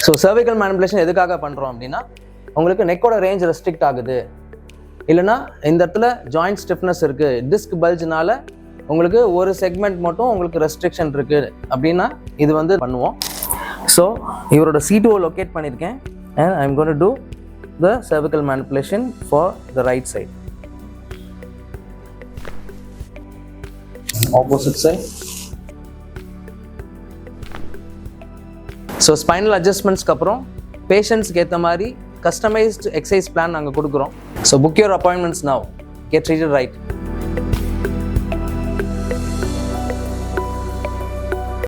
So cervical manipulation எதுக்காக பண்ணுறோம் அப்படின்னா, உங்களுக்கு நெக்கோட ரேஞ்ச் ரெஸ்ட்ரிக்ட் ஆகுது, இல்லைனா இந்த இடத்துல ஜாயிண்ட் ஸ்டிஃப்னஸ் இருக்குது, டிஸ்க் பல்ஜ்னால உங்களுக்கு ஒரு செக்மெண்ட் மட்டும் உங்களுக்கு ரெஸ்ட்ரிக்ஷன் இருக்குது அப்படின்னா இது வந்து பண்ணுவோம். ஸோ இவரோட C2 லொக்கேட் பண்ணியிருக்கேன் and I'm going to do the cervical manipulation for the right side. Opposite side. So spinal அட்ஜஸ்ட்மெண்ட்ஸ்க்கு அப்புறம் பேஷண்ட்ஸ்க்கு ஏற்ற மாதிரி கஸ்டமைஸ்டு எக்ஸசைஸ் பிளான் நாங்கள் கொடுக்குறோம். So book your appointments now, get treated right.